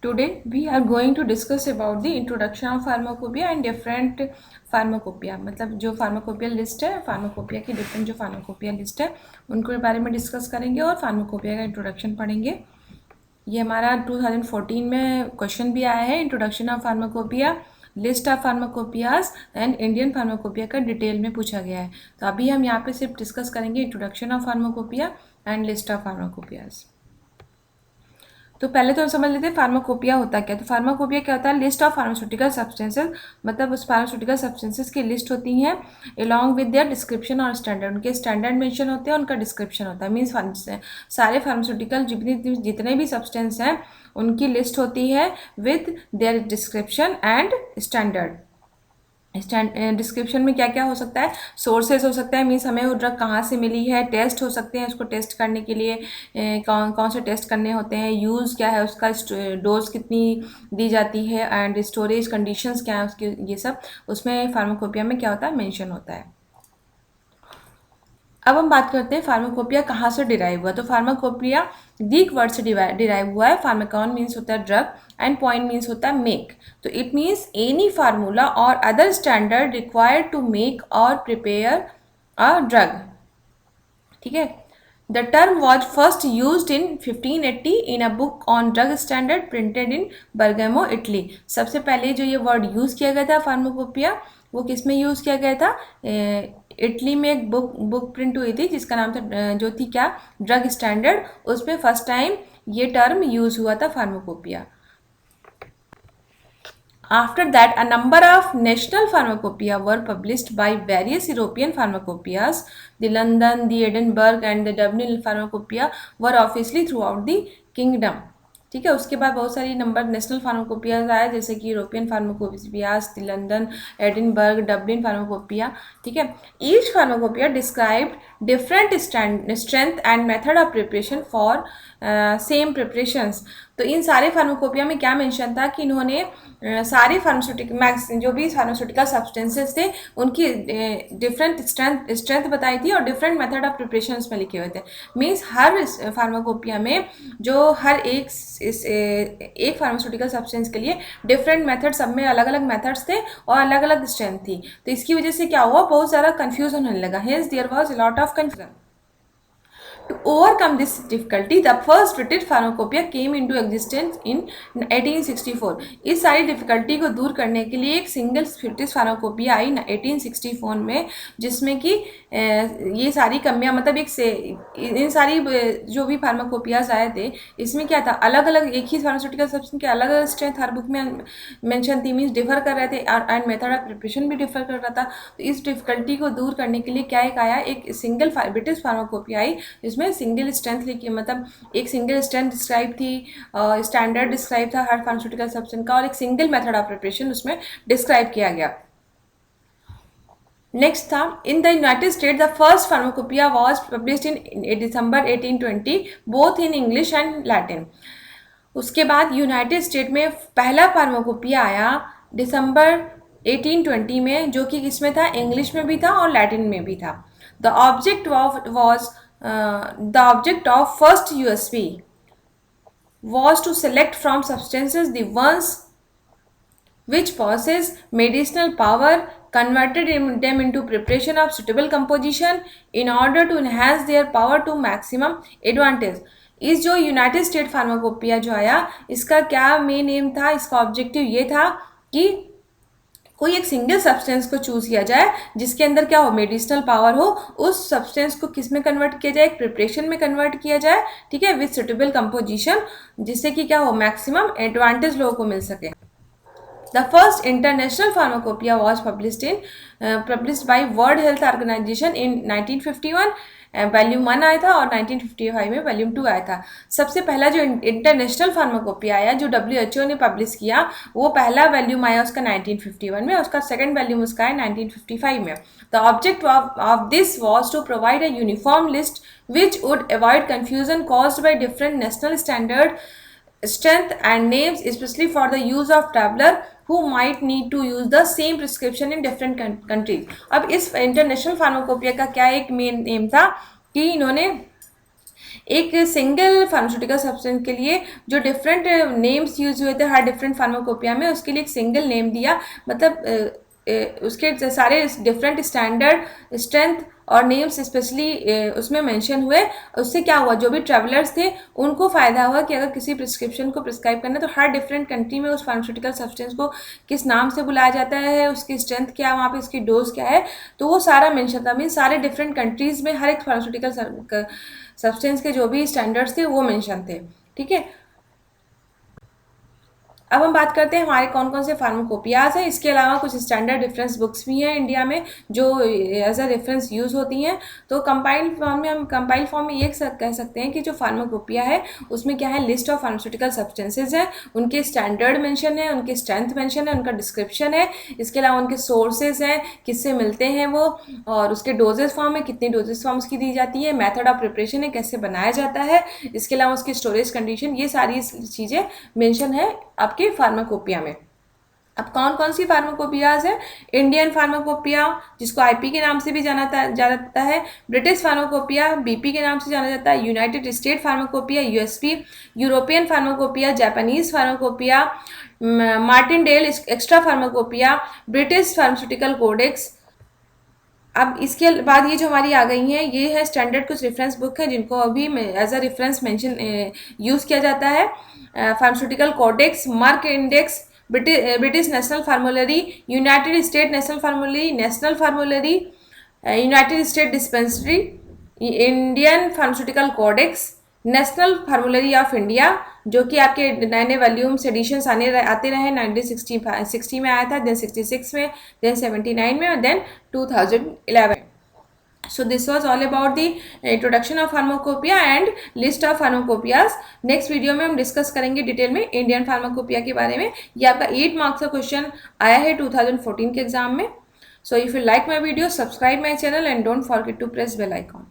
Today we are going to discuss about the introduction of pharmacopoeia and different pharmacopoeia. मतलब जो pharmacopoeia list है, pharmacopoeia की different जो pharmacopoeia list है उनके बारे में डिस्कस करेंगे और pharmacopoeia का इंट्रोडक्शन पढ़ेंगे. ये हमारा 2014 में क्वेश्चन भी आया है. Introduction of pharmacopoeia, list of pharmacopoeias and Indian pharmacopoeia का डिटेल में पूछा गया है. तो अभी हम यहाँ पे सिर्फ डिस्कस करेंगे introduction of pharmacopoeia and list of pharmacopoeias. तो पहले तो हम समझ लेते हैं फार्माकोपिया होता क्या. तो फार्माकोपिया क्या होता है? लिस्ट ऑफ फार्मास्यूटिकल सब्सटेंसेस, मतलब उस फार्मास्यूटिकल सब्सटेंसेस की लिस्ट होती हैं अलॉन्ग विद देयर डिस्क्रिप्शन और स्टैंडर्ड. उनके स्टैंडर्ड मेंशन होते हैं, उनका डिस्क्रिप्शन होता है. मीन्स सारे फार्मास्यूटिकल जितने भी सब्सटेंस हैं उनकी लिस्ट होती है with their description and standard. Description में क्या क्या हो सकता है? सोर्सेज हो सकता है, मीन्स हमें वो ड्रग कहाँ से मिली है. टेस्ट हो सकते हैं, उसको टेस्ट करने के लिए कौन कौन से टेस्ट करने होते हैं. यूज़ क्या है उसका, डोज कितनी दी जाती है, एंड स्टोरेज कंडीशंस क्या है उसके, ये सब उसमें फार्माकोपिया में क्या होता है, मेंशन होता है. अब हम बात करते हैं फार्माकोपिया कहाँ से डिराइव हुआ. तो फार्माकोपिया ग्रीक वर्ड से डिराइव हुआ है. फार्माकॉन मीन्स होता है ड्रग एंड पॉइंट मीन्स होता है मेक. तो it means any formula or other standard required to make or prepare a drug. ठीक है. The term was first use in 1580 in a book on drug standard printed in Bergamo, Italy. सबसे पहले जो ये word use किया गया था pharmacopoeia, वो किस में यूज़ किया गया था? इटली में एक बुक प्रिंट हुई थी जिसका नाम था, जो थी क्या, ड्रग स्टैंडर्ड. उसमें फर्स्ट टाइम ये टर्म यूज़ हुआ था pharmacopoeia. After that, a number of national pharmacopoeia were published by various European pharmacopoeias. The London, the Edinburgh and the Dublin pharmacopoeia were obviously throughout the kingdom. ठीक है. उसके बाद बहुत सारी number national pharmacopoeias आए, जैसे कि European pharmacopoeias, London, Edinburgh, Dublin pharmacopoeia. ठीक है. Each pharmacopoeia described different strength and method of preparation for same preparations. तो इन सारे फार्माकोपिया में क्या मेंशन था कि इन्होंने सारे फार्मास्यूटिकल जो भी फार्मास्यूटिकल सब्सटेंसेस थे उनकी डिफरेंट स्ट्रेंथ बताई थी और डिफरेंट मेथड ऑफ प्रिपरेशन में लिखे हुए थे. मीन्स हर फार्माकोपिया में जो हर एक फार्मास्यूटिकल सब्सटेंस के लिए डिफरेंट मेथड, सब में अलग अलग मेथड्स थे और अलग अलग स्ट्रेंथ थी. तो इसकी वजह से क्या हुआ, बहुत ज़्यादा कन्फ्यूजन होने लगा. Hence there was a lot of confusion. To overcome this difficulty, the first British pharmacopoeia came into existence in 1864. इस सारी डिफिकल्टी को दूर करने के लिए एक सिंगल ब्रिटिश फार्माकोपिया आई 1864 में, जिसमें कि ये सारी कमियां, मतलब इन सारी जो भी फार्माकोपियाज आए थे इसमें क्या था, अलग अलग एक ही फार्मास्यूटिकल सब्सटेंस के अलग अलग स्ट्रेंथ हर बुक में मेंशन थी. मीन्स डिफर कर रहे थे एंड मेथड ऑफ प्रिपरेशन भी डिफर कर रहा था. तो इस डिफिकल्टी को दूर करने के लिए क्या एक आया, एक सिंगल ब्रिटिश फार्माकोपिया आई जिसमें सिंगल स्ट्रेंथ लिखी, मतलब एक सिंगल स्ट्रेंथ डिस्क्राइब थी, स्टैंडर्ड डिस्क्राइब था हर फार्मास्यूटिकल सब्सटेंस का, और एक सिंगल मेथड ऑफ प्रिपरेशन उसमें डिस्क्राइब किया गया. नेक्स्ट था, in the United state the first pharmacopoeia was published in December 1820 both in English and Latin. उसके बाद यूनाइटेड स्टेट में पहला फार्माकोपिया आया दिसंबर 1820 में, जो कि किसमें था, इंग्लिश में भी था और लैटिन में भी था. The object was the object of first USP was to select from substances the ones which possess medicinal power, converted them into preparation of suitable composition in order to enhance their power to maximum advantage. इस जो United State pharmacopoeia जो आया, इसका क्या main M था, इसका objective ये था कि कोई एक सिंगल सब्सटेंस को चूज किया जाए जिसके अंदर क्या हो, मेडिसिनल पावर हो. उस सब्सटेंस को किस में कन्वर्ट किया जाए, एक प्रिपरेशन में कन्वर्ट किया जाए. ठीक है, विथ सुटेबल कंपोजिशन, जिससे कि क्या हो, मैक्सिमम एडवांटेज लोगों को मिल सके. The first international pharmacopoeia was published by World Health Organization in 1951. Volume 1 आया था और 1955 में वॉल्यूम 2 आया था. सबसे पहला जो इंटरनेशनल फार्माकोपिया आया जो WHO ने पब्लिश किया, वो पहला वॉल्यूम आया उसका 1951 में, उसका सेकंड वॉल्यूम उसका है 1955 में. The object of this was to provide a uniform list which would avoid confusion caused by different national standard strength and names, especially for the use of traveler who might need to use the same prescription in different countries. अब इस international pharmacopoeia का क्या एक main M था कि इन्होंने एक single pharmaceutical substance के लिए जो डिफरेंट नेम्स यूज हुए थे हर डिफरेंट फार्माकोपिया में, उसके लिए एक सिंगल नेम दिया, मतलब उसके सारे डिफरेंट स्टैंडर्ड, स्ट्रेंथ और नेम्स स्पेशली उसमें मेंशन हुए। उससे क्या हुआ, जो भी ट्रैवलर्स थे उनको फ़ायदा हुआ कि अगर किसी प्रिस्क्रिप्शन को प्रिस्क्राइब करना तो हर डिफरेंट कंट्री में उस फार्मास्यूटिकल सब्सटेंस को किस नाम से बुलाया जाता है, उसकी स्ट्रेंथ क्या है, वहाँ पे इसकी डोज क्या है, तो वो सारा मेंशन था। मीन सारे डिफरेंट कंट्रीज़ में हर एक फार्मास्यूटिकल सब्सटेंस के जो भी स्टैंडर्ड्स थे वो मेंशन थे। ठीक है, अब हम बात करते हैं हमारे कौन कौन से फार्माकोपियाज हैं। इसके अलावा कुछ स्टैंडर्ड रेफरेंस बुक्स भी हैं इंडिया में जो एज अ रेफरेंस यूज़ होती हैं। तो कंपाइल फॉर्म में ये कह सकते हैं कि जो फार्माकोपिया है उसमें क्या है, लिस्ट ऑफ फार्मास्यूटिकल सब्सटेंसेज हैं, उनके स्टैंडर्ड मेंशन है, उनके स्ट्रेंथ मेंशन है, उनका डिस्क्रिप्शन है, इसके अलावा उनके सोर्सेज हैं, किससे मिलते हैं वो, और उसके डोजेज फॉर्म है, कितनी डोजेज फॉर्म उसकी दी जाती है, मेथड ऑफ प्रिपरेशन है, कैसे बनाया जाता है, इसके अलावा उसकी स्टोरेज कंडीशन, ये सारी चीज़ें मेंशन है आपके फार्माकोपिया में। अब कौन कौन सी फार्माकोपियाज है, इंडियन फार्माकोपिया जिसको आईपी के नाम से भी जाना जाता है, ब्रिटिश फार्माकोपिया बीपी के नाम से जाना जाता है, United State pharmacopoeia USP, European pharmacopoeia, Japanese pharmacopoeia, Martindale extra pharmacopoeia, British pharmaceutical codex. अब इसके बाद ये जो हमारी आ गई हैं ये है स्टैंडर्ड कुछ रेफरेंस बुक है जिनको अभी as a reference mention use किया जाता है। Pharmaceutical codex, Merck index, British national formulary, United State national formulary, national formulary, United State dispensary, Indian pharmaceutical codex, national formulary of India जो कि आपके नए नए वॉल्यूम्स एडिशंस आते रहे। 1960 में आया था, देन 66 में, देन 79 में और then 2011। So this was all about the introduction of pharmacopoeia and list of pharmacopoeias. Next video में हम डिस्कस करेंगे डिटेल में इंडियन फार्माकोपिया के बारे में। ये आपका 8 मार्क्स का क्वेश्चन आया है 2014 के एग्जाम में। So if you like my video, subscribe my channel and don't forget to press bell icon.